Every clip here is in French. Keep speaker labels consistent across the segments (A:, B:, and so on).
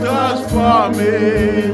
A: transformé.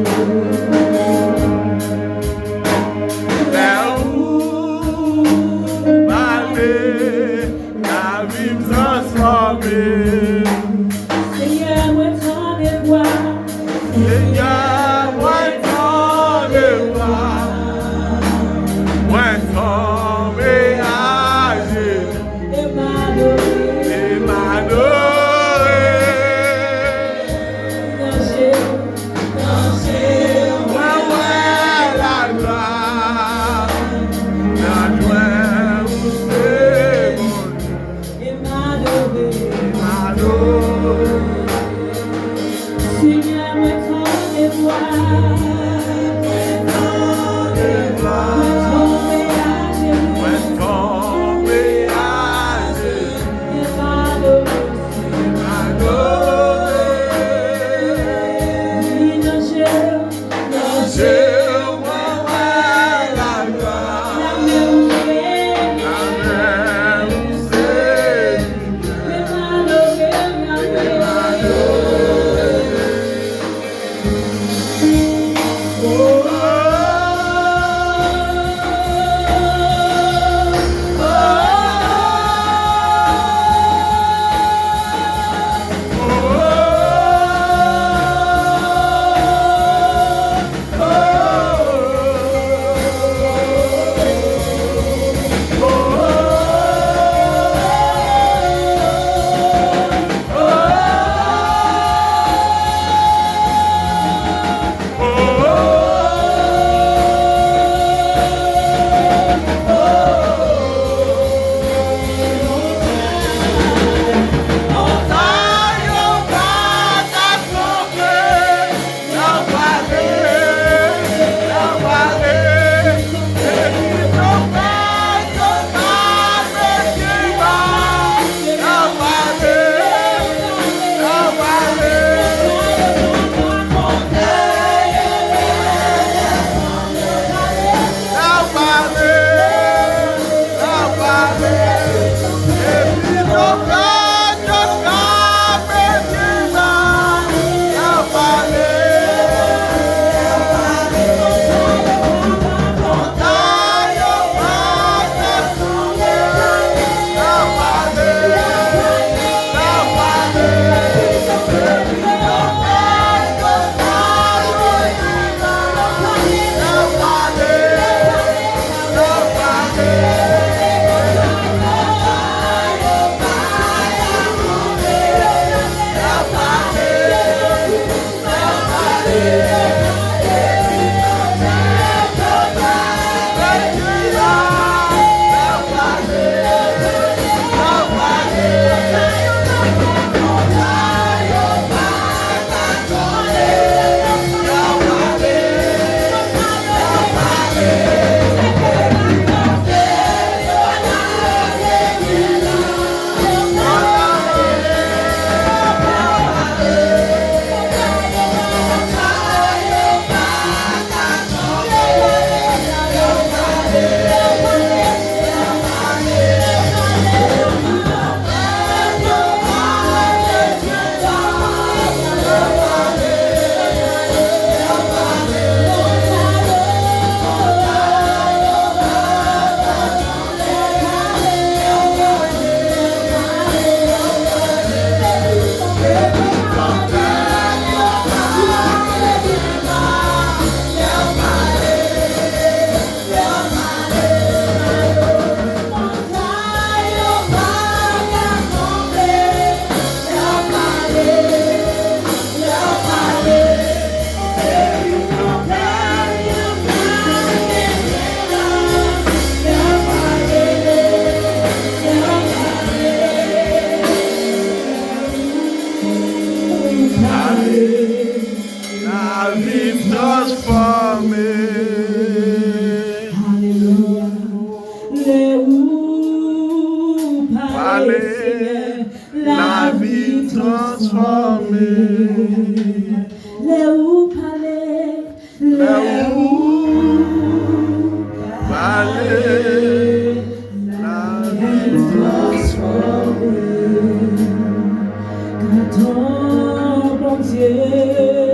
B: Ton bon Dieu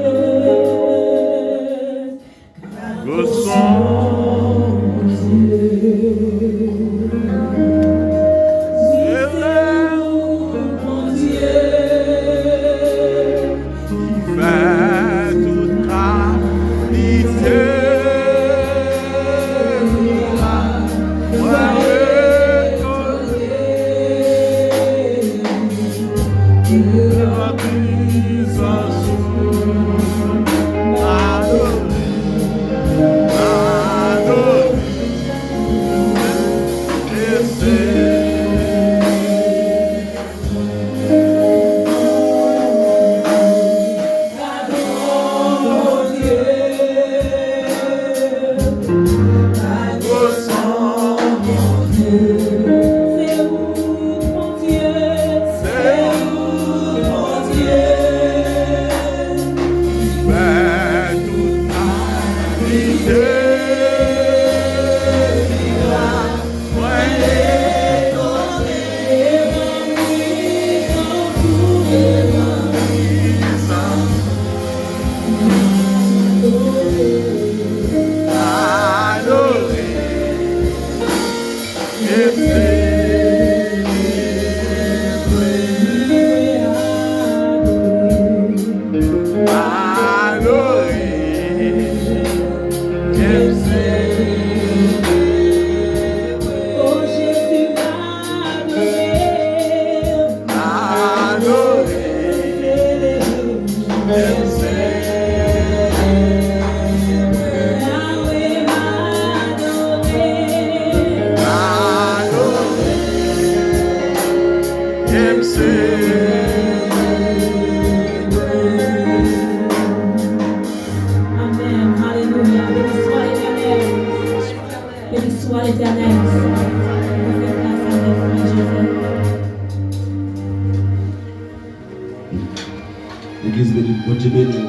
A: L'église bénit, bon Dieu béni.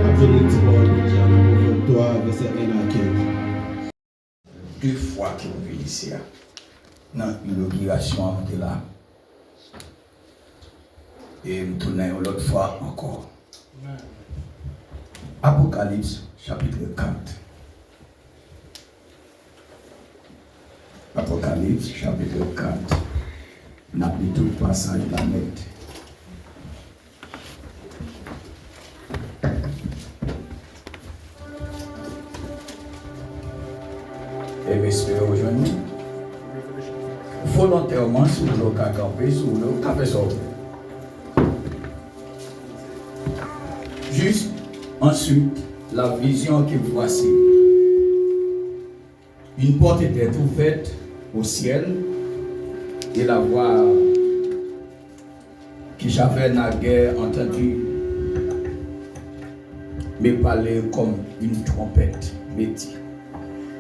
A: Avenir du monde, Jean, toi, verset 1 à 15.
B: 2 fois que vous venez ici, dans l'inauguration de là. Et nous tournons l'autre fois encore. Apocalypse chapitre 4. Apocalypse chapitre 4. Nous avons tout le passage de la net. Et j'espère aujourd'hui, volontairement, si vous voulez camper, si vous voulez camper sur juste ensuite, la vision que voici. Une porte était ouverte au ciel et la voix que j'avais naguère entendue me parlait comme une trompette, me dit: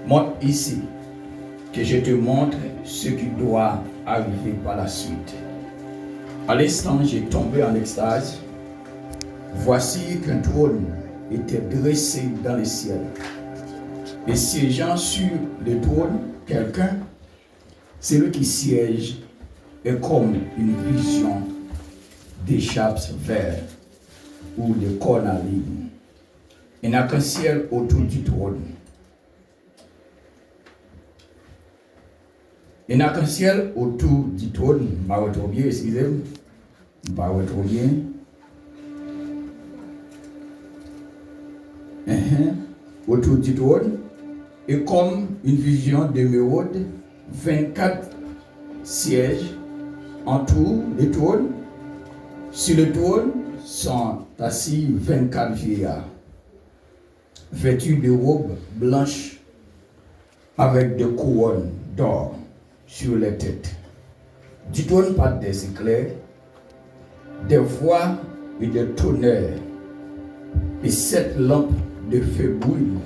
B: montre ici, que je te montre ce qui doit arriver par la suite. À l'instant, j'ai tombé en extase. Voici qu'un trône était dressé dans le ciel. Et siégeant sur le trône, quelqu'un, celui qui siège, est comme une vision d'échappes verts ou de cornaline. Il n'y a qu'un ciel autour du trône. Il n'y a qu'un ciel autour du trône. Je vais retrouver, excusez-moi. Je vais retrouver. Autour du trône. Et comme une vision d'émeraude, 24 sièges entourent le trône. Sur le trône sont assis 24 vieillards, vêtus de robes blanches avec des couronnes d'or sur les têtes. Du trône partent des éclairs, des voix et des tonnerres, et 7 lampes de feu brûlent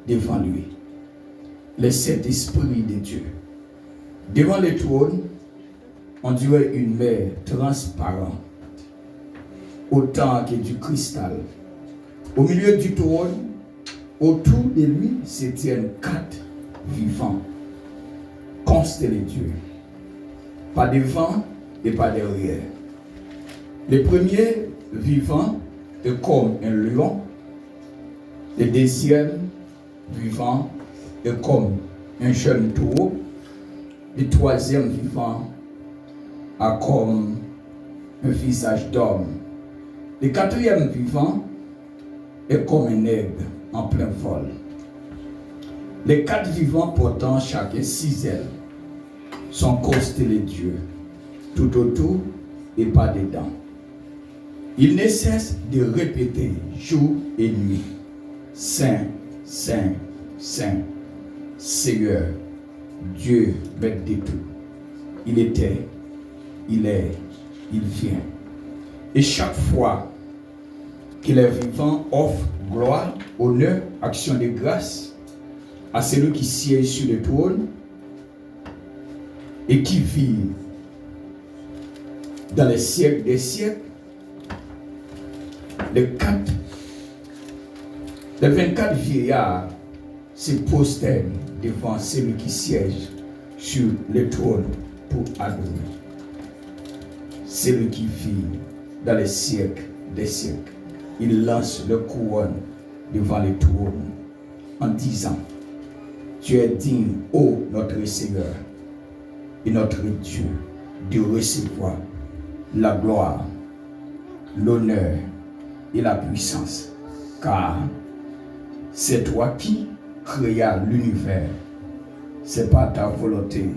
B: devant lui. Les 7 esprits de Dieu. Devant le trône, on dirait une mer transparente, autant que du cristal. Au milieu du trône, autour de lui se tiennent 4 vivants, constellés Dieu, pas devant et pas derrière. Le premier vivant est comme un lion, le deuxième vivant est comme un jeune taureau, le troisième vivant a comme un visage d'homme, le quatrième vivant est comme un aigle en plein vol. Les 4 vivants portant chacun 6 ailes sont constellés Dieu, tout autour et pas dedans. Ils ne cessent de répéter jour et nuit: Saint, Saint, Saint, Seigneur, Dieu maître de tout. Il était, il est, il vient. Et chaque fois que les vivants offrent gloire, honneur, action de grâce à celui qui siège sur le trône et qui vit dans les siècles des siècles, les 24 vieillards se prosternent devant celui qui siège sur le trône pour adorer. Celui qui vit dans les siècles des siècles. Il lance le couronne devant le trône en disant: Tu es digne, ô notre Seigneur et notre Dieu, de recevoir la gloire, l'honneur et la puissance, car c'est toi qui créas l'univers. C'est pas ta volonté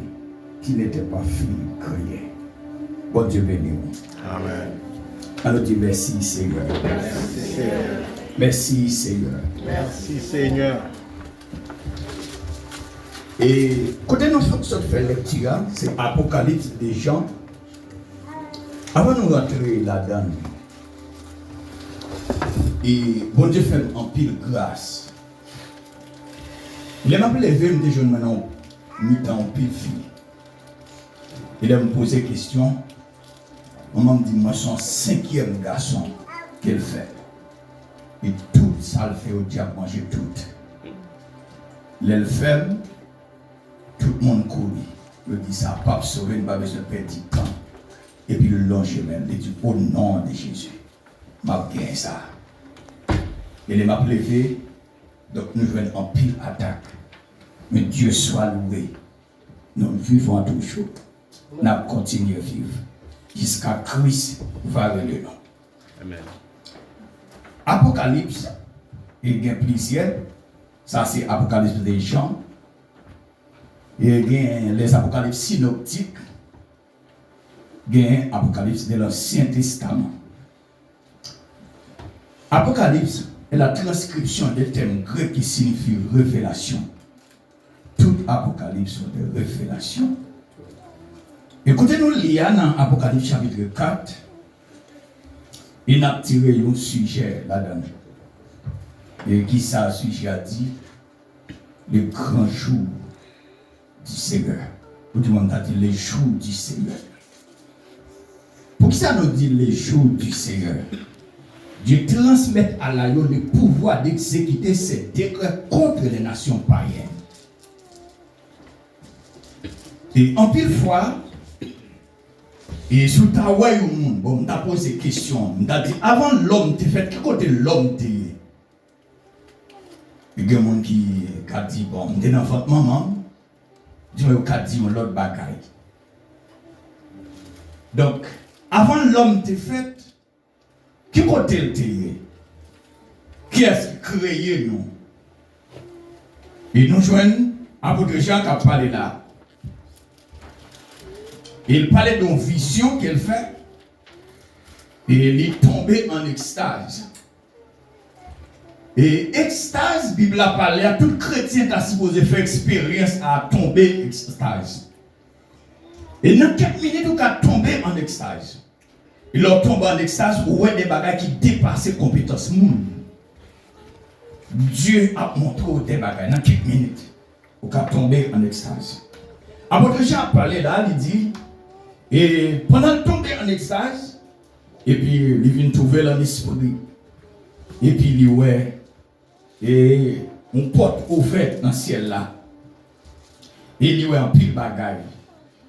B: qui n'était pas fini créé. Bon Dieu béni.
C: Amen.
B: Alors dis merci Seigneur. Merci Seigneur.
C: Merci Seigneur.
B: Et quand nous faisons lecture, c'est Apocalypse des Jean. Avant de nous rentrer là-dedans, et bon Dieu fait en pile grâce. Il m'a levé des jeunes maintenant, mi-temps en pile fille. Il a me posé question. On m'a dit, moi, son 5e garçon qu'elle fait. Et tout ça le fait au diable, manger tout. Elle ferme, tout le monde court. Il dit, ça pas sauver, pas besoin de petit temps. Et puis le lendemain, il dit, au nom de Jésus, m'a gagné ça. Et il m'a levé, donc nous venons en pile attaque. Mais Dieu soit loué. Nous vivons toujours. Nous continuons à vivre. Jusqu'à Christ va le nom.
C: Amen.
B: Apocalypse, il y a plusieurs. Ça, c'est Apocalypse des Jean. Il y a les Apocalypses synoptiques. Il y a Apocalypse de l'Ancien Testament. Apocalypse est la transcription des termes grecs qui signifient révélation. Tout Apocalypse sont des révélations. Écoutez-nous lire dans Apocalypse chapitre 4. Il a tiré un sujet là-dedans. Et qui ça, sujet a dit? Le grand jour du Seigneur. Tout le monde a dit les jours du Seigneur. Pour qui ça nous dit les jours du Seigneur? Dieu transmet à l'agneau le pouvoir d'exécuter ses décrets contre les nations païennes. Et en pile fois, et sous ta ouais au monde, bon, m'a posé des questions. M'a dit, avant l'homme, tu fait, quel côté l'homme t'es? Il y a des gens qui a dit, bon, t'es dans votre maman, dis-moi, qui a dit l'autre bagaille. Donc, avant l'homme t'es fait, quel côté t'es? Qui est-ce qui créé nous? Et nous joignons apôtre Jean qui a parlé là. Il parlait d'une vision qu'elle fait et il est tombé en extase. Et extase, la Bible a parlé à tout chrétien qui a supposé faire expérience à tomber en extase. Et dans quelques minutes, il a tombé en extase. Il a tombé en extase où il y a des bagages qui dépassent les compétences. Dieu a montré des bagages dans quelques minutes. Il a tombé en extase. Apôtre Jean a parlé là, il dit. Et pendant le tomber en extase, et puis il vient trouver l'esprit. Et puis il ouais, et on porte ouverte dans le ciel là. Et il ouais un pile bagaille.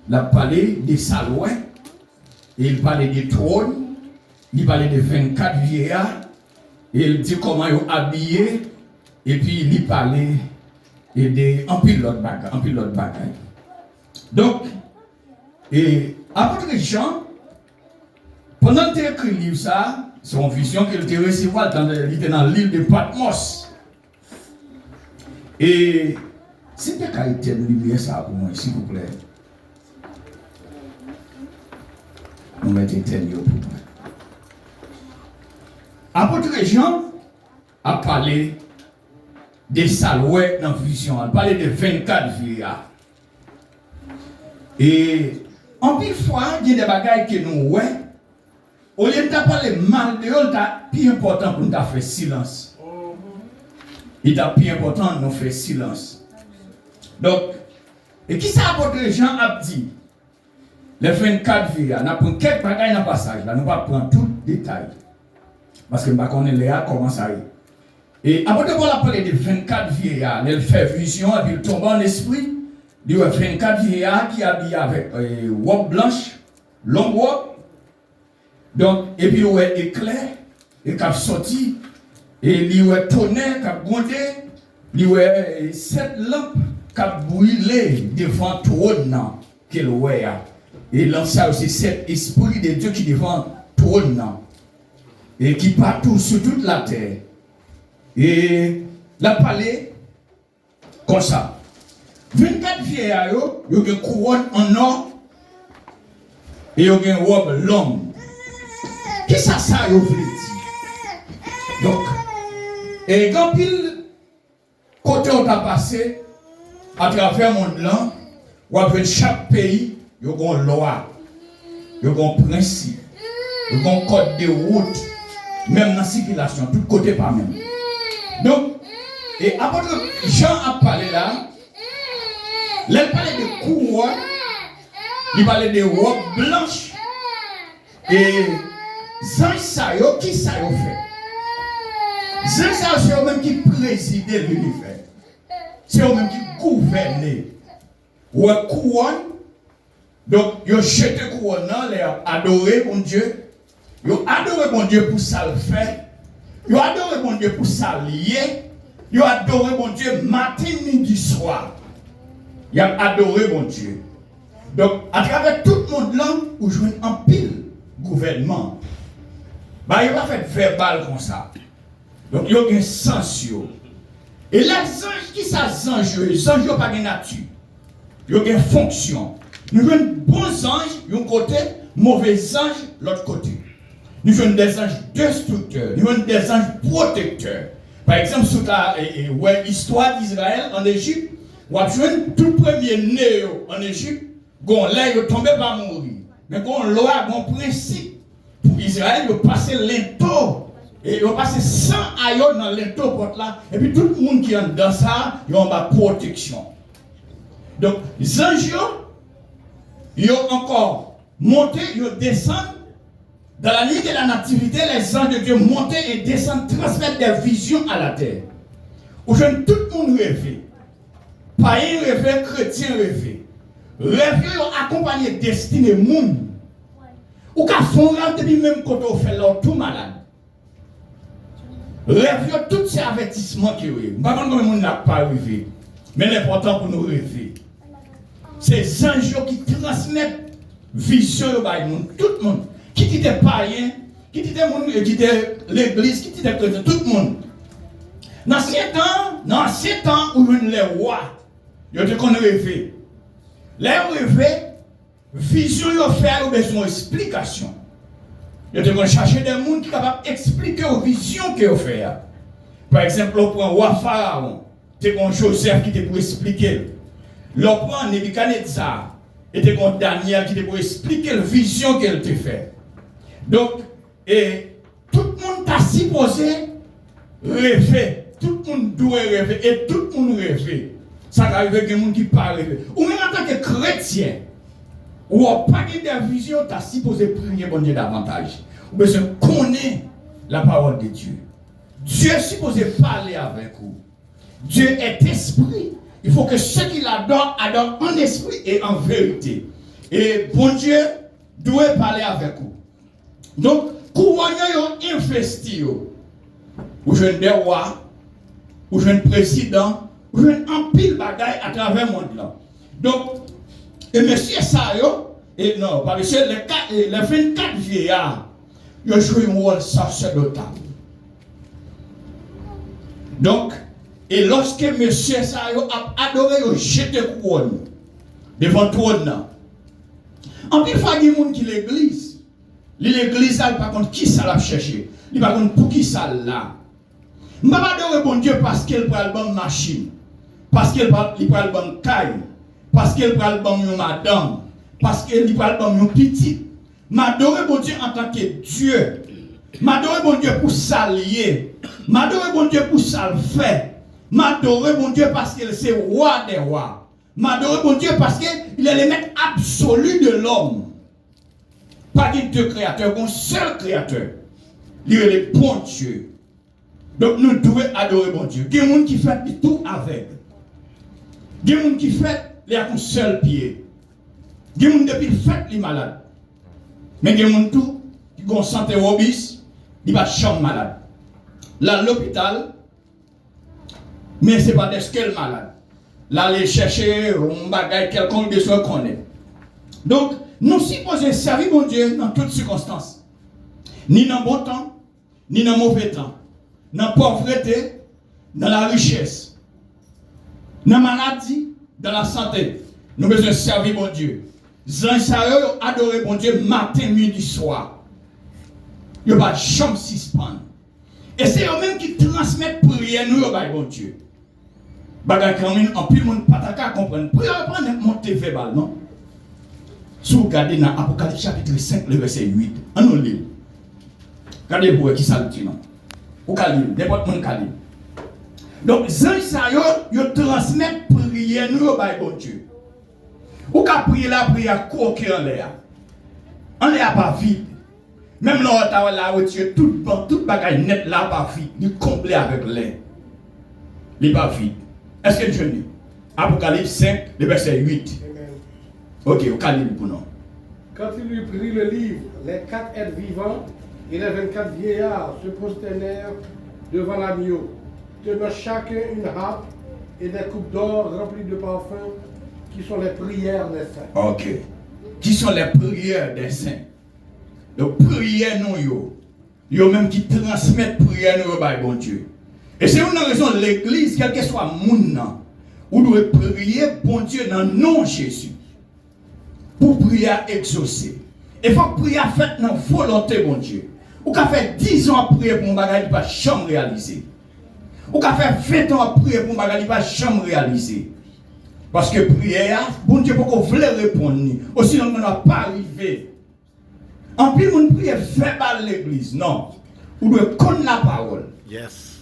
B: Il a parlé des salouins, et il parlait des trônes, il parlait de 24 vieillards, et il dit comment ils sont habillés, et puis il parlait de un pile l'autre bagaille. Donc, et apôtre Jean, pendant qu'il écrit le livre, ça, c'est une vision qu'il était reçue dans l'île de Patmos. Et c'était qu'à être lumière ça pour moi, s'il vous plaît. Nous mettons pour moi. Apôtre Jean a parlé des salouets dans la vision, a parlé de 24 vieillards. Et en pile fois, il y a des bagages que nous ouais. Au lieu de parler mal de eux, c'est plus important pour nous faire silence. Il est plus important de nous faire silence. Donc, et qui ça apporte les gens a dit? Les 24 vieillards, nous prenons quelques bagages dans le passage, là, nous ne pouvons pas prendre tout le détail. Parce que nous ne connaissons pas comment ça est. Et après de voir parler de 24 vieillards, elle fait vision et puis il tombe en esprit. Il y a 24 vieillards qui habillent avec robe blanche, longue robe. Donc, et puis il y a éclair, et qui a sorti, et il y a tonnerre qui a grondé, il y a 7 lampes qui a brûlé devant le trône qu'il y a. Et l'ancien aussi 7 esprits de Dieu qui devant le trône, et qui partout sur toute la terre. Et la palais, comme ça. 24 vieillards, ils ont une couronne en or et ils ont une robe longue. Qui ça vous voulez dire? Donc, et quand pile côté on a passé à travers le monde là, ou après chaque pays, il y a une loi, il y a un principe, il y a un code de route, même dans la circulation, tout côté pas même. Donc, et après que Jean a parlé là, il parlait de couronne, il parlait de robes blanches, et Jean Sayo, qui ça a fait? Jean Sayo, c'est eux-mêmes qui président l'univers. C'est eux-mêmes qui gouvernent. Ou un couronne, donc ils ont jeté couronne, ils ont adoré mon Dieu. Ils ont adoré mon Dieu pour ça le faire. Ils ont adoré mon Dieu pour ça lier. Ils ont adoré mon Dieu matin, midi, soir. Ils ont adoré mon Dieu. Donc, à travers tout le monde là, où je un pile gouvernement, bah, il va faire verbal comme ça. Donc, il y a un sens. Et les anges, qui sont les anges? Les anges n'ont pas de nature. Il y a une fonction. Nous avons bons anges d'un côté, mauvais anges de l'autre côté. Nous avons des anges destructeurs, nous avons des anges protecteurs. Par exemple, sur l'histoire d'Israël en Égypte, vous avez tout premier né en Égypte, là, il est tombé par mourir. Mais quand on loi, un principe pour Israël, il passe l'into. Et il passe 100 aïeux dans l'into là. Et puis tout le monde qui est dans ça, il a une protection. Donc, les anges, ils ont encore monté, ils descendent. Dans la ligne de la nativité, les anges de Dieu montent et descendent, transmettent des visions à la terre. Aujourd'hui, tout le monde rêve. Païens rêve, chrétiens rêve. Rêve, ils ont accompagné destiné monde. Ou qu'à fond rêve depuis même quand on fait leur tout malade. Rêve, tous ces avertissements qui rêvent. Je ne sais pas comment le monde n'a pas rêvé. Mais l'important pour nous rêver, c'est les anges qui transmettent vision au monde. Tout le monde. Qui était païen, qui était l'église, qui était chrétien, tout le monde. Dans ces temps où les rois, ils ont rêvé. Les rêves, vision, ils ont fait besoin d'explication. Ils ont cherché des gens qui sont capables d'expliquer aux visions qu'ils ont fait. Par exemple, on prend roi Pharaon, c'est comme Joseph qui était pour expliquer. On prend Nebuchadnezzar, et comme Daniel qui était pour expliquer la vision qu'elle a fait. Donc, et tout le monde t'a supposé rêver. Tout le monde doit rêver. Et tout le monde rêve. Ça arrive avec des gens qui parlent rêver. Ou même en tant que chrétien, ou pas de vision, t'as supposé prier bon Dieu davantage. Ou besoin de connaître la parole de Dieu. Dieu est supposé parler avec vous. Dieu est esprit. Il faut que ceux qui l'adorent, adorent en esprit et en vérité. Et bon Dieu doit parler avec vous. Donc, couronne yo investi yo. Ou jeune des rois, ou jeune président, ou jeune en pile bagaille à travers le monde là. Donc, et monsieur ça yo, et non, parce que les 24 vieillards, ils ont joué un rôle sacerdotal. Donc, et lorsque monsieur ça yo a adoré yo jeté couronne devant le trône. En plus, il faut des gens qui l'église. L'église, par contre, qui ça l'a cherché? Il par contre, pour qui ça l'a? Je ne vais pas adorer bon Dieu parce qu'il prend le bon machine, parce qu'il prend le bon caille, parce qu'il prend le bon madame, parce qu'il prend le bon petit. Je m'adorer bon Dieu en tant que Dieu. Je m'adorer bon Dieu pour s'allier. Je m'adorer bon Dieu pour ça le faire. Je m'adorer bon Dieu parce qu'il est roi des rois. Je m'adorer bon Dieu parce qu'il est le maître absolu de l'homme. Pas de deux créateurs, un seul créateur. Il est le bon Dieu. Donc nous devons adorer bon Dieu. Il y a des gens qui font tout avec. Il y a des gens qui font avec un seul pied. Il y a des gens depuis le fait les malades. Mais il y a des gens qui ont santé robiste, ils ne sont pas malade. Là, l'hôpital, mais ce n'est pas des squelettes malades. Là, aller chercher un bagage quelconque de soins qu'on est. Donc, nous supposons servir mon Dieu dans toutes circonstances. Ni dans le bon temps, ni dans le mauvais temps. Dans la pauvreté, dans la richesse. Dans la maladie, dans la santé. Nous devons servir mon Dieu. Les gens adorer mon Dieu matin, midi, soir. il n'y a pas de chambre suspendre. Et c'est eux-mêmes qui transmettent prière nous, bon Dieu. Bagay quand même, en plus, le monde pas qu'à comprendre. Prière prendre monter verbal, non? Si vous regardez dans Apocalypse chapitre 5, le verset 8, on nous lit. Regardez pour qui ça le dit, non? Vous pouvez lire, n'importe qui peut lire. Donc, les anges, ils transmettent prière nous, bon Dieu. Vous pouvez prier la prière coquille en l'air. En l'air pas vide. Même là, on a retiré tout bagage net là, pas vide. Il est comblé avec l'air. Il n'est pas vide. Est-ce que je dis? Apocalypse 5, le verset 8.
D: Amen.
B: Ok, au calme pour nous.
D: Quand il eut pris le livre, les 4 êtres vivants et les 24 vieillards se prosternèrent devant l'agneau, tenant chacun une harpe et des coupes d'or remplies de parfums, qui sont les prières des saints.
B: Ok. Qui sont les prières des saints? Donc, prières nous, yo même qui transmettent prières nous, bon Dieu. Et c'est une raison de l'église, quel que soit le monde, où nous devons prier, bon Dieu, dans le nom de Jésus. Pour prier exaucer. Il faut prier faite dans la volonté, bon Dieu. Ou qu'à faire 10 ans à prier pour un bagage qui ne va jamais réaliser. Ou qu'à faire 20 ans à prier pour un bagage qui ne va jamais réaliser. Parce que prière, bon Dieu, pour qu'on voulait répondre, aussi on ne va pas arriver. En plus, on prie verbal l'église. Non. Vous devez connaître la parole.
C: Yes.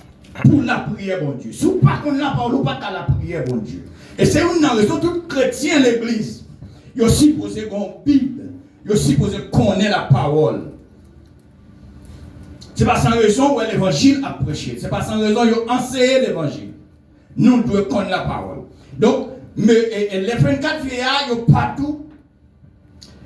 B: Pour la prière, bon Dieu. Si vous ne connaissez pas la parole, vous ne pouvez pas la prière, bon Dieu. Et c'est une raison, tout chrétien l'église. Il est supposé qu'on Bible. Il est supposé connaître la parole. Ce n'est pas sans raison où l'évangile a prêché. Ce n'est pas sans raison qu'il a enseigné l'évangile. Nous devons connaître la parole. Donc, les 24 vieillards, ils partout.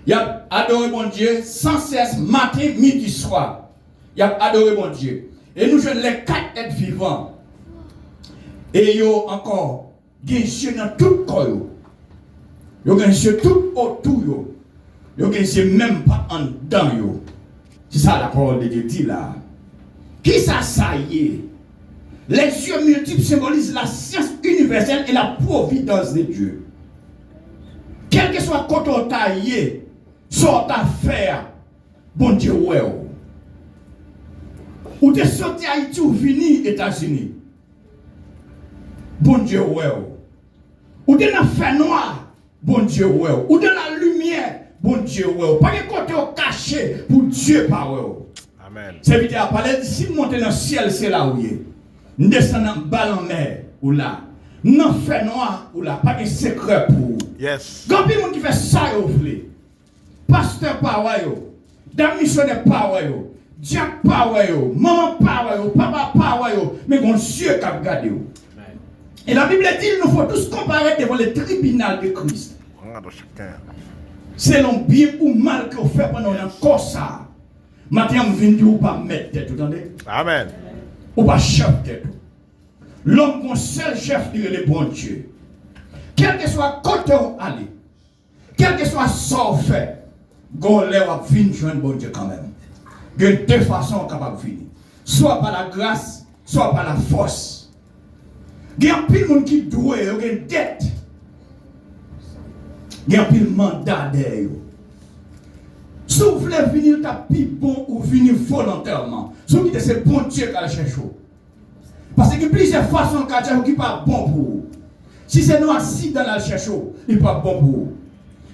B: Ils ont adoré mon Dieu sans cesse, matin, midi, soir. Ils ont adoré mon Dieu. Et nous jouons les 4 êtres vivants. Et ils ont encore des yeux dans tout le corps. Ils ont des yeux tout autour. Ils ont des yeux même pas en dedans. C'est ça la parole de Dieu dit là. Qui ça y est? Les yeux multiples symbolisent la science universelle et la providence de Dieu. Quel que soit quand on taillé, sort à faire, bon Dieu, ouais. Ou de sorti à Haïti ou vini États-Unis, bon Dieu, ouais. Ou de la fer noir, bon Dieu, ouais. Ou de la lumière, bon Dieu, ouais. Pas de côté caché pour Dieu, pas ouais.
C: Amen.
B: C'est vite à parler, si vous montez dans le ciel, c'est là où il est. Nous descendons en bas en mer, ou là. Non fait noir, ou là. Pas de secret pour vous.
C: Yes.
B: Quand il y a des gens qui font ça, vous voulez. Pasteur Power, dame missionnaire Power, Jack Power, maman Power, papa Power, mais mon Dieu qui a regardé. Et la Bible dit qu'il nous faut tous comparer devant le tribunal de Christ. Selon bien ou mal que vous faites pendant encore ça. Maintenant, vous venez ou pas mettre tête, vous entendez?
C: Amen.
B: Ou pas chef tête. L'homme, mon seul chef, il est le bon Dieu. Quel que soit côté où aller, quel que soit son fait, gon lè ou venir joindre bon Dieu quand même. Il y a deux façons capable de venir. Soit par la grâce, soit par la force. Il y a un pile de monde qui doit, il y a une dette. Il y a un pile de mandat derrière. Si vous voulez venir, c'est bon ou venir volontairement. Si vous dites c'est bon Dieu qui a cherché. Parce qu'il y a plusieurs façons qui ne sont pas bon pour vous. Si c'est nos accidents dans le chercher, il n'est pas bon pour vous.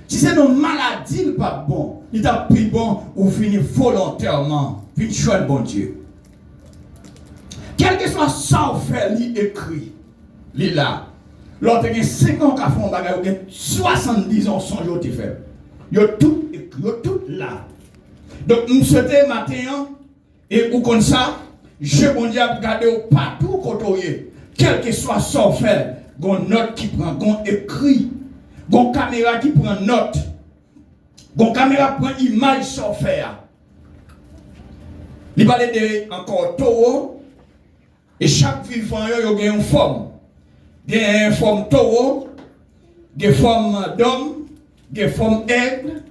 B: Si c'est nos maladies, il n'est pas bon. Il est plus bon ou venir volontairement. Puis choisir bon Dieu. Quel que soit ça ou fait, il écrit. Il là. L'autre il y a 5 ans qu'il fait un bagage, il y a 70 ans sans jour de faire. Il y a tout écrit, il y a tout là. Donc, nous souhaitons matin, et ou comme ça, je bon Dieu regarder partout côté. Quel que soit ça fait, gon note qui prend, gon écrit, gon caméra qui prend note, gon caméra prend image sans faire. Il parle de encore taureau, et chaque vivant il y a une forme. Il y a une forme taureau, des formes d'homme, des formes aigle,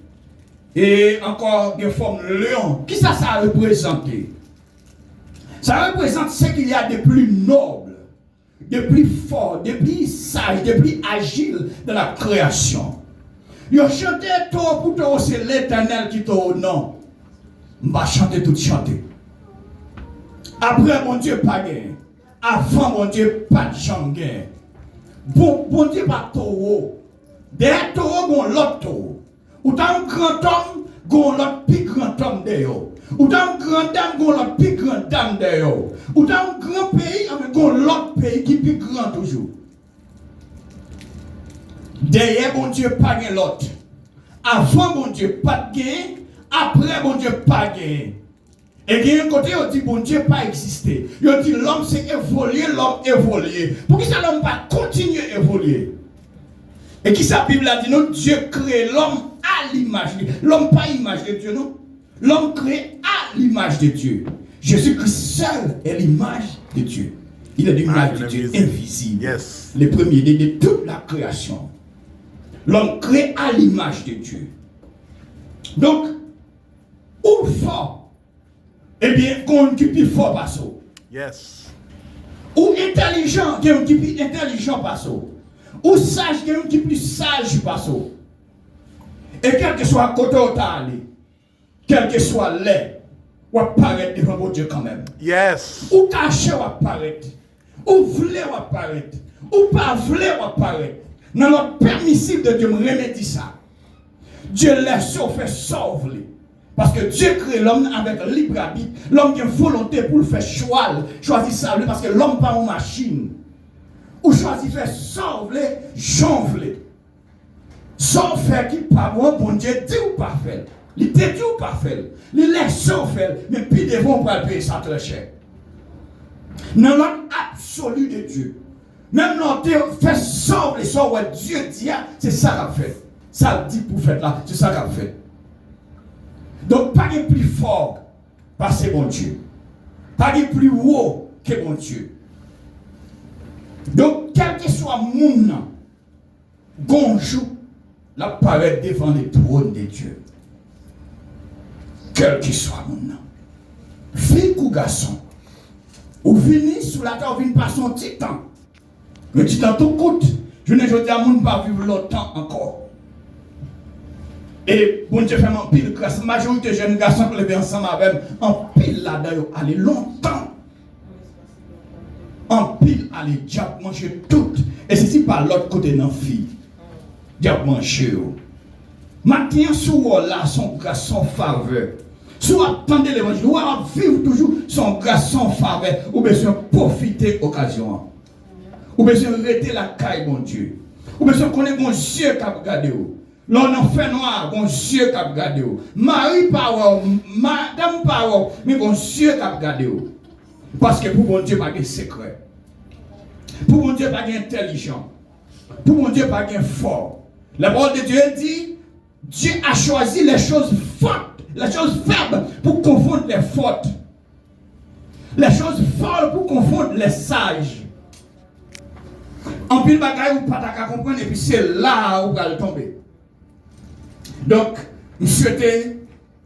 B: et encore des formes lion. Qui ça représente? Ça représente ce qu'il y a de plus noble, de plus fort, de plus sage, de plus agile dans la création. Il a chanté taureau pour taureau, c'est l'Éternel qui t'a au nom. m'a chanté tout chanter. Après, mon Dieu, pas gagné. Avant, mon Dieu, pas de changuin. Bon Dieu, pas taureau. Derrière taureau, bon l'autre taureau. Ou dans un grand homme, gon l'autre plus grand homme d'ailleurs. Ou dans un grand dame, gon l'autre plus grand dame d'ailleurs. Ou dans un grand pays, gon l'autre pays qui est plus grand toujours. Derrière, bon Dieu, pas gagné l'autre. Avant, bon Dieu, pas de gain. Après, bon Dieu, pas gain. Et il y a un côté, on dit, bon Dieu, pas existé. Il dit, l'homme c'est évoluer, l'homme évoluer. Pour qui ça, l'homme va continuer à évoluer? Et qui sa Bible a dit, non, Dieu crée l'homme à l'image. L'homme pas l'image de Dieu, non? L'homme crée à l'image de Dieu. Jésus-Christ seul est l'image de Dieu. Il est l'image de Dieu invisible.
C: Yes.
B: Le premier de toute la création. L'homme crée à l'image de Dieu. Donc, ou fort, eh bien, qu'on qui plus fort par ça.
C: Yes.
B: Ou intelligent, qu'on qui plus intelligent par ça. Ou sage, qu'on qui plus sage par ça. Et quel que soit côté où tu as allé, quel que soit l'air, ou apparaître devant mon Dieu quand même.
C: Yes.
B: Ou caché ou apparaître. Ou voulez ou apparaître. Ou pas voulez ou apparaître. Dans notre permissible de Dieu, me remédie ça. Dieu laisse faire sauver. Parce que Dieu crée l'homme avec libre arbitre. L'homme qui a volonté pour le faire choisir ça. Parce que l'homme pas une machine. Ou choisit faire sauver, chanveler. Sans faire qui pas bon Dieu dit ou pas faire. Il te dit ou pas faire. Il laisse faire. Mais puis devant pour payer ça très cher. Dans notre absolu de Dieu. Même notre fait sauver les sorts où Dieu dit, c'est ça qu'il fait. Ça dit pour faire là, c'est ça qu'il fait. Donc, pas de plus fort parce que bon Dieu. Pas de plus haut que bon Dieu. Donc, quel que soit mon nom, bonjour, la paraît devant le trône de Dieu. Quel que soit mon nom. Fille ou garçon, ou venez sous la terre, ou venez par son titan. Le titan tout coûte. Je ne dis à mon pas vivre longtemps encore. Et bon Dieu fait en pile grâce. La majorité de jeunes garçons qui levaient ensemble avec en pile là-dedans, aller longtemps. En pile, aller diable manger tout. Et ceci par l'autre côté de la fille. Diable manger. Maintenant, sous là, son grâce, son faveur. Si vous attendez l'évangile, vous allez vivre toujours son grâce, son faveur. Ou besoin profiter de l'occasion. Ou besoin arrêter la caille, mon Dieu. Ou besoin connaître mon Dieu qui a regardé. L'on en fait noir, mon Dieu qui a regardé. Marie pas, madame pas, mais mon Dieu qui a regardé. Parce que pour mon Dieu, pas de secret. Pour mon Dieu, pas d'intelligent. Pour mon Dieu, pas de fort. La parole de Dieu dit, Dieu a choisi les choses fortes, les choses faibles pour confondre les fortes. Les choses folles pour confondre les sages. En pile bagaille, vous ne pouvez pas comprendre, et puis c'est là où vous allez tomber. Donc, nous souhaitons,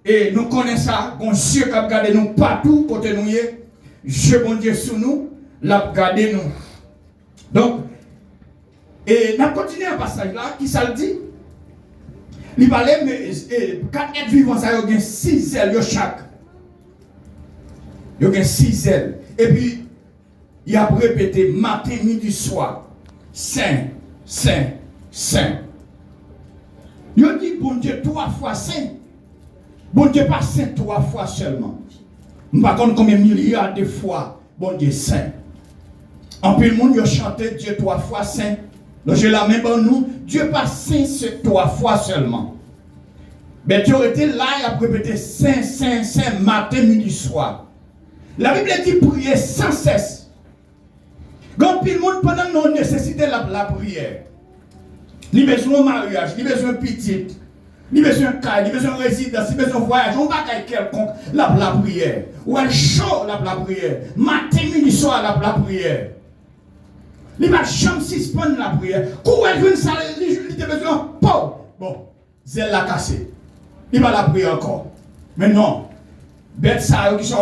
B: et nous connaissons ça, bon Dieu qui a gardé nous partout, côté nous, je bon Dieu sur nous, l'a gardé nous. Donc, et nous continuons un passage là, qui ça le dit? Il parlait, mais 4 êtres vivants, ça y a 6 ailes chaque. Il y a 6 ailes. Et puis, il a répété matin, midi, soir. Saint, Saint, Saint. Il a dit, bon Dieu, 3 fois Saint. Bon Dieu, pas Saint 3 fois seulement. Je ne sais pas combien de milliards de fois, bon Dieu, Saint. En plus, le monde a chanté Dieu 3 fois Saint. Donc, je la même en nous, Dieu pas Saint 3 fois seulement. Mais Dieu était là, il a répété Saint, Saint, Saint, matin, midi, soir. La Bible dit prier sans cesse. Quand tout le monde pendant nos nécessités la prière. Il a besoin de mariage, il a besoin de petite, il a besoin de caille, il a besoin de résidence, il a besoin de voyage. On va faire quelconque la prière. Ou un chaud la prière. Matin, midi, soir la prière. Il va jamais suspendre la prière. Quand elle veut ça, il a besoin de bon, zèle la cassé. Il va la prier encore. Mais non. Bête ça, qui sont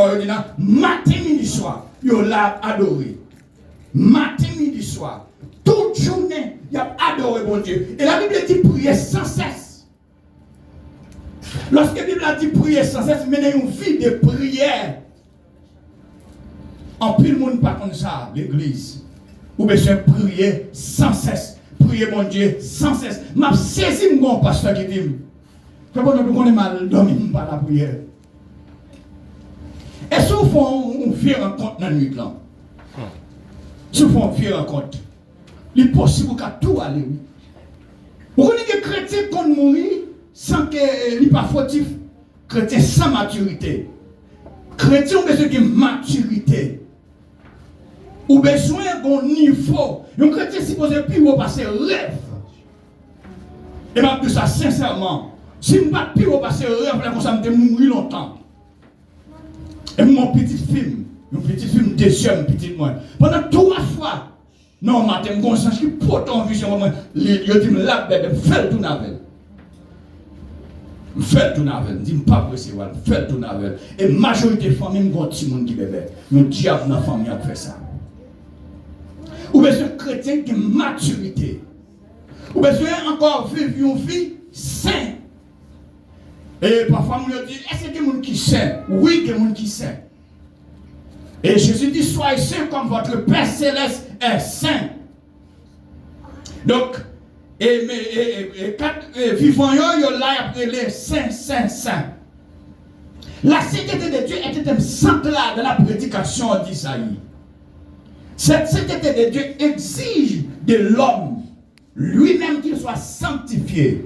B: matin, midi, soir. Il l'a adoré. Matin, midi, soir. Toute journée, il a adoré bon Dieu. Et la Bible dit prier sans cesse. Lorsque la Bible a dit prier sans cesse, mener une vie de prière. En plus, le monde pas comme ça, l'église. Ou besoin de prier sans cesse. Prier mon Dieu sans cesse. M'a saisi mon pasteur qui dit, que bon, nous connaissons mal dormi par la prière. Et si vous faites une vie rencontre dans la nuit là, si vous faites une vie rencontre, il est possible qu'à tout aller. Vous connaissez que les chrétiens qui mourir sans qu'il n'y ait pas fautif. Chrétien sans maturité. Chrétien ont besoin de maturité. Ou besoin d'un niveau. Un chrétien supposé plus haut passer rêve. Et bien que ça sincèrement, si je ne pas plus haut passer rêve, là comme ça me mourir longtemps. Et mon petit film, deuxième petit moi. Pendant 3 fois, non, matin, je me sens qui porte en vision, je dis, là, bébé, fais le tour avec. Fais le tour avec. Je dis, pas pressé, fais le tour avec. Et majorité de familles, je dis, petit monde qui bébé. Un diable dans la famille a fait ça. Ou besoin de chrétien qui a maturité. Ou besoin encore vivre une vie sainte. Et parfois, on dit, est-ce qu'il y a des gens qui saint? Oui, il y a des gens qui saint. Et Jésus dit, soyez saints comme votre Père Céleste est saint. Donc, vivant, yo là après les saints. La sainteté de Dieu était centrale dans la prédication d'Isaïe. Cette sainteté de Dieu exige de l'homme lui-même qu'il soit sanctifié,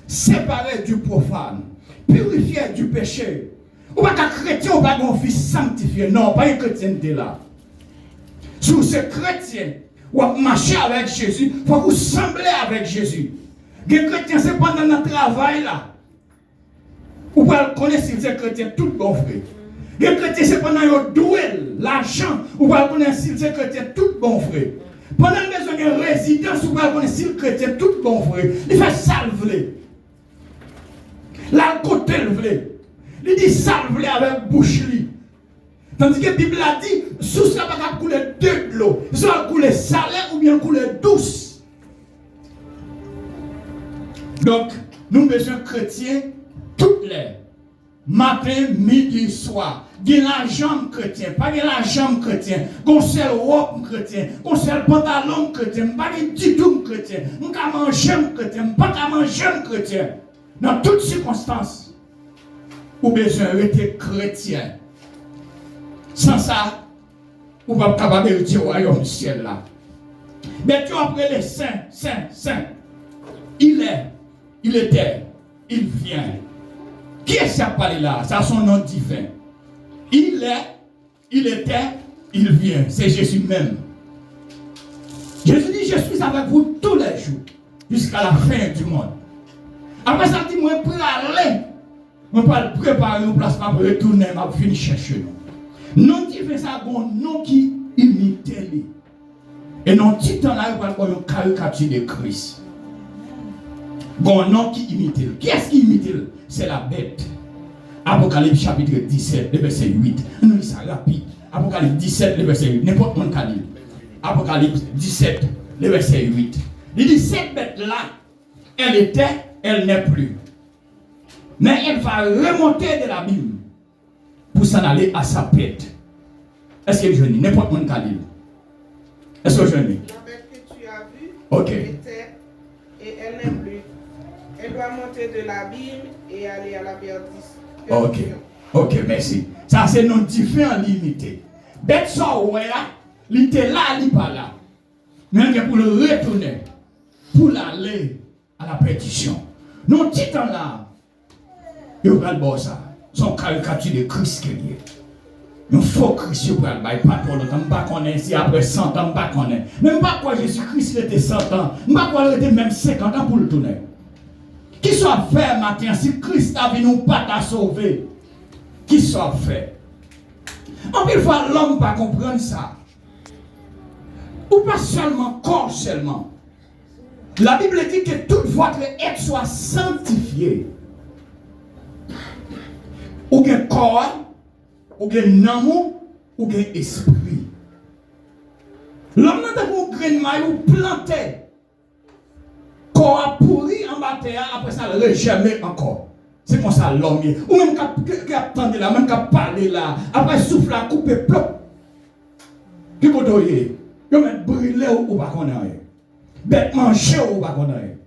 B: séparé du profane, purifié du péché. Ou pas qu'un chrétien ou pas un fils sanctifié. Non, pas un chrétien de là. Si vous êtes chrétien, ou marcher avec Jésus, il faut que vous semblez avec Jésus. Les chrétiens, c'est pendant notre travail là. Vous pouvez connaître si vous êtes chrétien, tout bon frère. Les chrétiens, c'est pendant le duel, l'argent, vous pouvez connaître si vous êtes chrétien, tout bon frère. Pendant le besoin de résidence, vous pouvez connaître si vous êtes chrétien, tout bon frère. Il fait salver. Là, côté le il dit salve avec bouche. Tandis que la Bible a dit, sous ça va couler de l'eau. Ça va couler salée ou bien couler douce. Donc, nous avons besoin de chrétiens toutes les matin, midi, soir. Il y a la jambe chrétien, pas de la jambe chrétien. Qu'on seul robe chrétien, qu'on seul pantalon chrétien, pas de titou chrétien. On peut manger chrétien, pas de manger chrétien. Dans toutes circonstances. Ou besoin d'être chrétien. Sans ça, vous ne pouvez pas capable de dire au royaume ciel là. Mais tu après les saints. Il était, il vient. Qui est-ce qui a parlé là? C'est son nom divin. Il était, il vient. C'est Jésus même. Jésus dit, je suis avec vous tous les jours, jusqu'à la fin du monde. Après ça, il dit, moi, je peux aller. On va préparer une place pour retourner, pour finir chercher nous. Non, qui fait ça, bon, non qui imite lui. Et non, titan là, il va avoir une caricature de Christ. Bon, non qui imite lui. Qui est-ce qui imite lui? C'est la bête. Apocalypse chapitre 17, le verset 8. Nous lisons ça rapide. Apocalypse 17, le verset 8. N'importe mon cas. Apocalypse 17, le verset 8. Il dit, cette bête-là, elle était, elle n'est plus. Mais elle va remonter de l'abîme pour s'en aller à sa pète. Est-ce que je dis n'importe mon cas? Est-ce que je dis?
E: La bête que tu as vue était et elle n'est plus. Elle doit monter de l'abîme et aller à la perdition.
B: Ok, merci. Ça c'est non différent limité. Bête ça ouais là, il était là, il pas là. Mais pour le retourner, pour aller à la perdition. Non titan là. Il va le voir ça. Son caricature de Christ qui est. Un faux Christ, il va le voir. Pas trop longtemps. Je ne sais pas si après 100 ans, je ne sais pas. Même pas quoi Jésus-Christ était 100 ans. Je ne sais pas quoi il était même 50 ans pour le tourner. Qui soit fait matin si Christ a venu nous pas t'a sauver? Qui soit fait? En plus, l'homme ne pas comprendre ça. Ou pas seulement corps seulement. La Bible dit que toute votre être soit sanctifié. Ou bien corps, ou bien amour, ou bien esprit. L'homme n'a pas de grain de maille ou planté. Corps pourri en bataille, après ça, le regermer encore. C'est comme ça l'homme. Ou même qui attendait là, même qui parlé là, après souffle à couper plop. Qui côtoyer. Yo met brûler ou pas connaître. Bête manger ou pas connaître.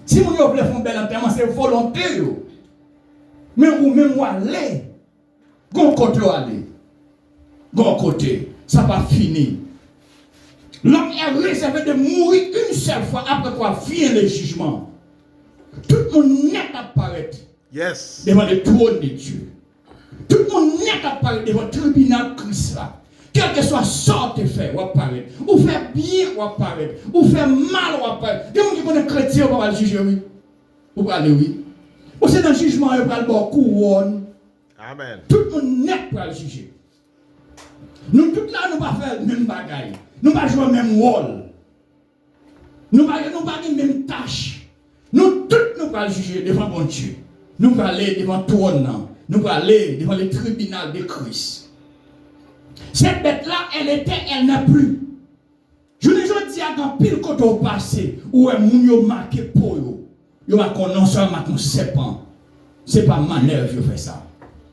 B: Si vous voulez faire un bel enterrement, c'est volonté. Mais ou même ou aller. Gon côté ou aller. Gon côté. Ça va finir. L'homme est réservé de mourir une seule fois après quoi vient le jugement. Tout le monde net apparaître
C: Yes.
B: devant le trône de Dieu. Tout le monde net apparaître devant le tribunal Christ là. Quel que soit sorte de fait, ou apparaître. Ou faire bien, ou apparaître. Ou faire mal, ou apparaître. Il y a des gens qui connaissent chrétien, ou pas le juger, oui. Ou pas aller, oui. Ou c'est dans le jugement, il va le bon couronne.
C: Amen.
B: Tout le monde net pour le juger. Nous, tout là, nous ne pas faire le même bagaille. Nous ne pas jouer le même rôle. Nous ne pas faire la même tâche. Nous, tous, nous pas juger devant bon Dieu. Nous pas aller devant le trône. Nous pas aller devant le tribunal de Christ. Cette bête-là, elle n'a plus. Je ne dis pas qu'en pile côté au passé, où est moun yo marqué pour yo. Yo va non seulement qu'on serpent. C'est pas manœuvre yo fait ça.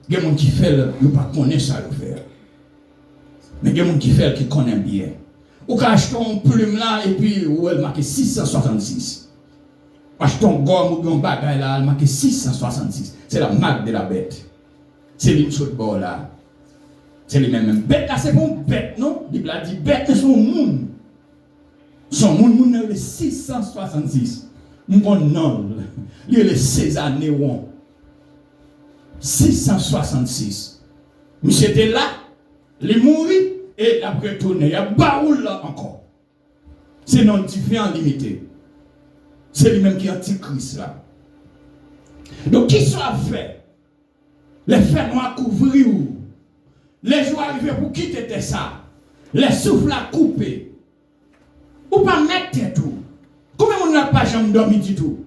B: Il y a des gens qui fait yo pas connaître ça yo faire. Mais il y a des gens qui fait qui connaît bien. Ou quand achetons un plume là et puis où elle marqué 666. Achetons gomme ou un bagage là, elle marqué 666. C'est la marque de la bête. C'est l'une sur le bord là. C'est les mêmes. Bête là, c'est bon bête, non? La Bible a dit bête, c'est son monde. Son monde, c'est le 666. Mon nom, il est le César Néron. 666. Monsieur était là, il est mort et il a retourné. Il y a baoul là encore. C'est non différent limité. C'est lui-même qui est antichrist là. Donc, qui soit fait? Les faits noirs couvrir. Les jours arrivés pour quitter ça. Les souffles à couper. Ou pas mettre tout. Combien on n'a pas chambre dormi du tout?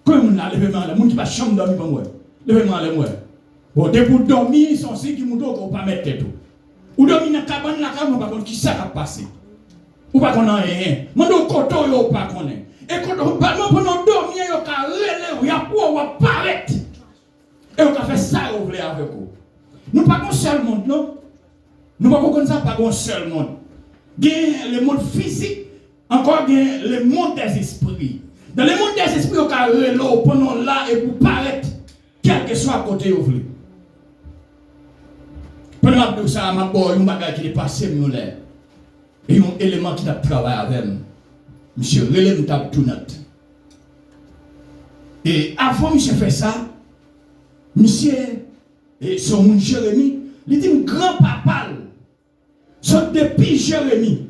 B: Combien on a levé main là? Moun qui pas chambre dormi pour moi. Levé main là moi. Bon, dès pour dormir, ils sont ceux qui m'ont dit qu'on pas mettre tout. Ou dormir dans la cabane là, on pas connaître qui ça va passer. Ou pas connaître rien. Mon koto yo pas connaître. Et quand on pas pendant dormir yo ka relève, ya pour apparaître. Et on a fait ça au vrai avec vous. Nous pas un seul monde, non? Nous pas comme ça, pas un seul monde. Il y a le monde physique, encore il y a le monde des esprits. Dans le monde des esprits, on a relou pendant là et pour paraître, quel que soit à côté où vous voulez. Pendant que ça, ma boy, un bagage qui est passé, mieux là. Et un élément qui a travaillé avec moi. Monsieur, relève tout net. Et avant, monsieur fait ça, monsieur. Et son mon Jérémie, il dit grand-papa, son depuis Jérémie,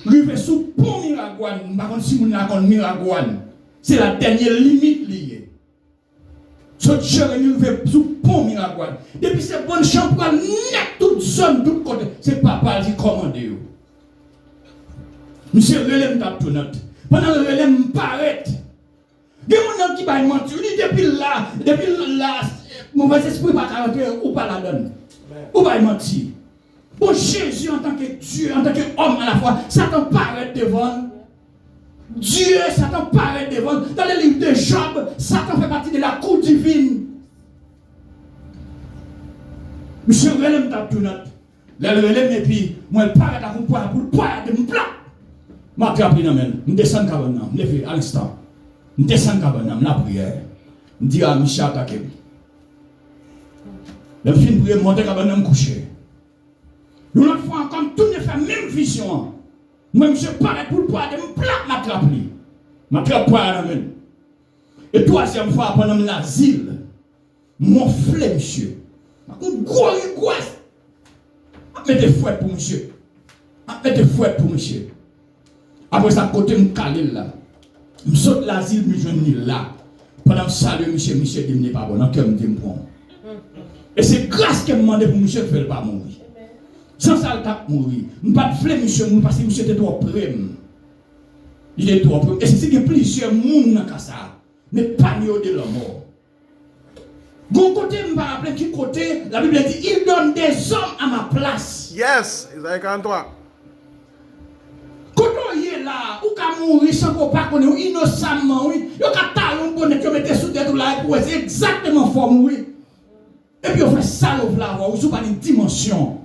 B: il va sous pont Miragouane, par contre si vous n'avez Miragouane, c'est la dernière limite liée. Son Jérémie, il va sous pont Miragouane. Depuis cette bonne chambre, net toute zone, tout côté, c'est papa qui commande. Monsieur relève tout notre. Pendant le relève paraît. Il y a des gens qui va mentir, depuis là, mauvais esprit pas caractère ou pas la donne. Ou pas mentir. Pour Jésus en tant que Dieu, en tant qu'homme à la fois, Satan paraît devant. Dieu, Satan paraît devant. Dans le livre de Job, Satan fait partie de la cour divine. Monsieur relève tout notre. Le relève et puis, moi, il paraît à vous pour le poids de mon plat. Je vais appeler dans le je descends à je lever à l'instant. Je descends à la prière. Je dis à Michel attaquer. Le film pour monter à me coucher. Nous l'autre fois, comme tout ne fait même vision. Moi, je parais pour le poids de mon plat, ma trappe. Ma trappe pour la main. Et troisième fois, pendant l'asile, mon flé, monsieur. Une grosse angoisse. Mettez fouet pour monsieur. Mettez fouet pour monsieur. Après ça, côté me calé là. Je saute l'asile, je suis là. Pendant que je salue monsieur, monsieur dit n'est pas bon. Donc, je me prends. Et c'est grâce que je me demande pour monsieur de ne pas mourir. Sans ça, il t'a mourir. Je ne pas de monsieur, parce que monsieur était trop près. Il est trop près. Et c'est que plusieurs gens dans ça. Mais pas de la mort. Bon côté, je ne vais pas rappeler qui côté. La Bible dit il donne des hommes à ma place.
C: Yes, Isaïe 43.
B: Quand on est là, ou quand mourir sans qu'on pas connaître innocemment, oui. Yo ka talon pour net yo mettre sous tête là pour c'est exactement fort mourir. Et puis on fait ça le là, ou sous pas une dimension.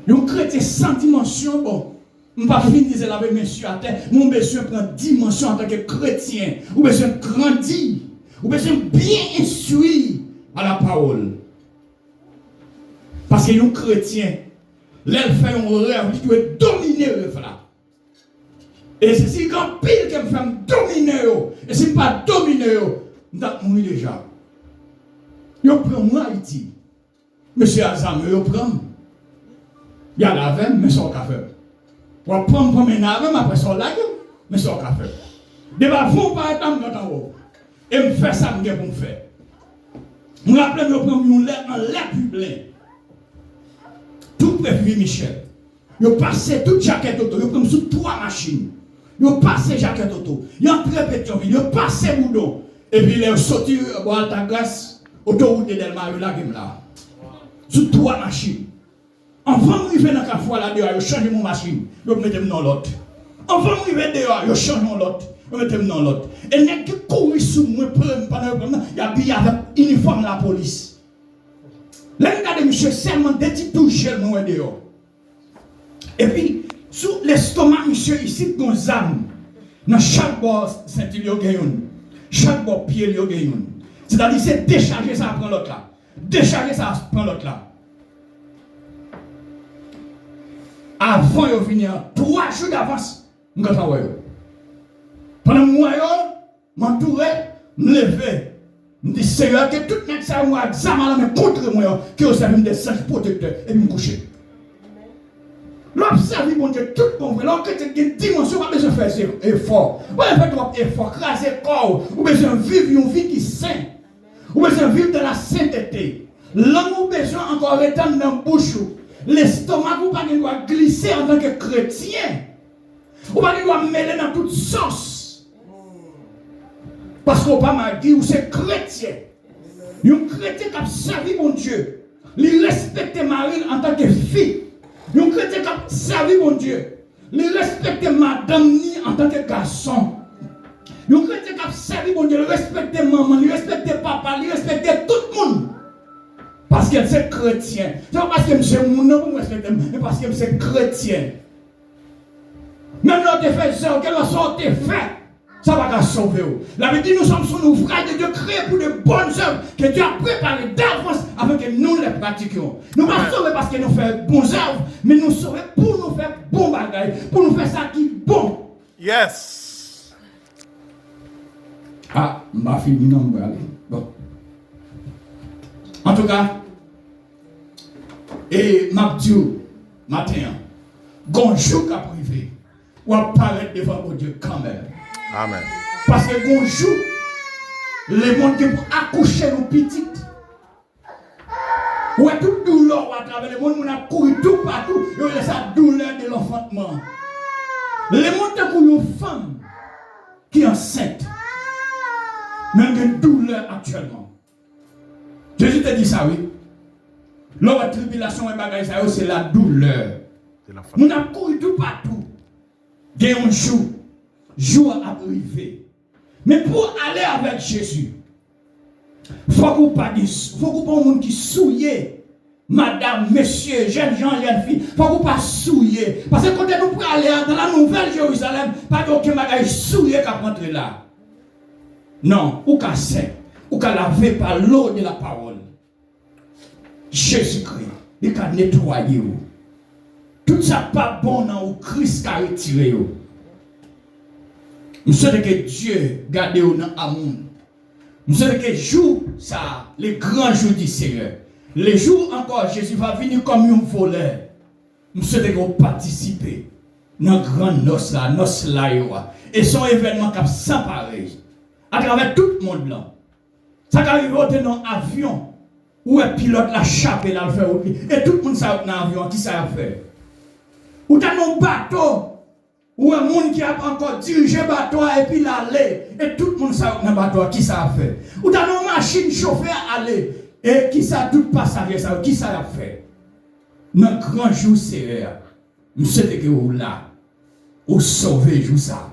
B: Un chrétien sans dimension, bon, on ne va pas finir avec monsieur à terre, mon besoin prend dimension en tant que chrétien, ou besoin grandir, ou besoin bien instruire à la parole. Parce que un chrétien, l'elle fait un rêve, il doit dominer le rêve là. Et c'est si grand pile qu'elle fait dominer, et si pas dominer, on va mourir déjà. Yo prend moi Haïti. Monsieur Azam, yo prend. Il y a la veine, mais c'est au café. On prend pour mener avec, après ça, là, mais c'est au café. De ma fond, par exemple, dans haut. Et me fait ça, me pour me faire. Je me rappelle, je prends un lait public. Tout prévu, Michel. Je passe toute jaquette auto. Je prends sous 3 machines. Je passe jaquette auto. Je entre Pétionville. Je passe Boudon. Et puis, il est sorti, boire ta glace, autoroute de Delma, là, là. Sous 3 machines. Enfant m'rive dans la fois là dehors, je change mon machine, je mets dans l'autre. Enfant m'rive dehors, je change mon l'autre, je mets dans l'autre. Et nèg qui couru sous moi pendant il y a bien avec uniforme la police. Là regardez monsieur seulement des petits touches moi dehors. Et puis sous l'estomac monsieur ici dans âme. Dans chaque bord ceinture yo gagne. Chaque bord pied yo gagne. C'est-à-dire c'est décharger ça prend l'autre là. Décharger ça prend l'autre là. Avant de venir, 3 jours d'avance, je vais travailler. Pendant que moi, je m'entourais, je me levais. Je me dis, Seigneur, que tout le monde ça moi, examen contre moi, que vous savez des sages protecteurs, et me coucher. L'observer, mon Dieu, tout le monde, l'on crée une dimension, on a besoin de faire effort. On a besoin de faire effort, craser le corps, on a besoin de vivre une vie qui est sainte. On a besoin de vivre dans la sainteté. L'homme a besoin encore de rester dans la bouche. L'estomac, vous ne doit pas glisser en tant que chrétien. Vous ne doit pas mêler dans toute sauce. Parce qu'on pas m'a dit, c'est chrétien. Un chrétien qui a servi mon Dieu. Il respecte Marie en tant que fille. Un chrétien qui a servi mon Dieu. Il respecte madame ni en tant que garçon. Un chrétien qui a servi mon Dieu. Il respecte maman, il respecte papa, il respecte tout le monde. Parce que c'est chrétien. Ce n'est pas parce que c'est mon nom pour me respecter, mais parce que c'est chrétien. Même quand tu fais ça, quelle soit tu fait, ça va te sauver. La Bible dit nous sommes son ouvrage de Dieu créé pour de bonnes œuvres que Dieu a préparées d'avance afin que nous les pratiquions. Nous ne sommes pas sauvés parce que nous faisons bonnes œuvres, mais nous sommes sauvés pour nous faire bon bagaille, pour nous faire ça qui est bon.
C: Yes.
B: Ah, ma fille, non, bon. En tout cas, et ma Dieu, matin, gonjou qu'a privé, ou apparaître devant mon Dieu quand même.
C: Amen.
B: Parce que gonjou, les gens qui pour accoucher nos petites, ou est toute douleur à travers le monde, on a couru tout partout, et on a sa douleur de l'enfantement. Les gens qui pour une femme qui est enceinte, même une douleur actuellement. Jésus te dit ça, oui. Leur tribulation et bagaille, c'est la douleur. Nous avons couru tout partout. Dès un jour arrivé. Mais pour aller avec Jésus, il faut qu'on pas un monde qui souille. Madame, monsieur, jeunes gens, jeunes filles, il faut qu'on pas souiller. Parce que quand nous pouvons aller dans la nouvelle Jérusalem, pas aucun bagage souillé qui rentrer là. Non, ou qu'à saint. Ou qu'à laver par l'eau de la parole. Jésus-Christ, il a nettoyé. Tout ça pas bon dans le Christ qui a retiré. Nous savons que Dieu garde dans l'amour. Nous savons que jour, ça, les grands jours du Seigneur. Les jours encore, Jésus va venir comme un voleur. Nous savons que vous participez dans le grand noce là. Et son événement qui a sans pareil. À travers tout le monde là. Ça arrive dans un avion où un pilote l'a chapé dans le fait et tout le monde sait dans l'avion qui ça a fait. Ou dans un bateau où un monde qui a encore dirigé le bateau et puis l'aller et tout le monde sait dans le bateau qui ça a fait. Ou dans une machine chauffeur aller et qui ça tout passager ça qui ça a fait. Dans grand jour sérieux, nous savons que vous là, au sauver jour ça.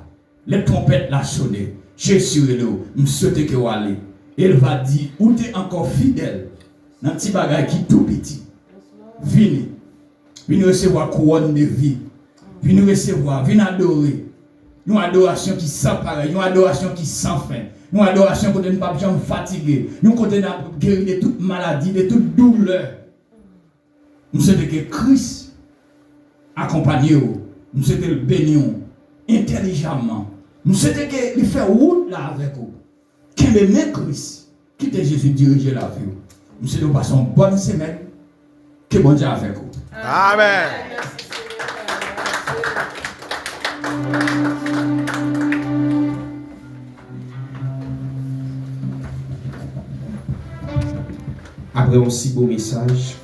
B: Les trompettes la sonné. Jésus est là, je souhaite que vous allez. Elle va dire, où tu es encore fidèle dans petit bagage qui est tout petit. Venez. Venez recevoir couronne de vie. Venez recevoir, venez adorer. Une adoration qui sans pareil, une adoration qui sans fin. Une adoration qu'on ne pas jamais fatigué. Nous qu'on a guéri de toute maladie, de toute douleur. Nous sommes que Christ accompagne vous. Nous sommes le bénir intelligemment. Nous sommes que faire route là avec vous. Qu'un même Christ, quittez Jésus diriger la vie. Nous sommes passer une bonne semaine. Que bon Dieu avec vous.
C: Amen.
A: Après un si beau message,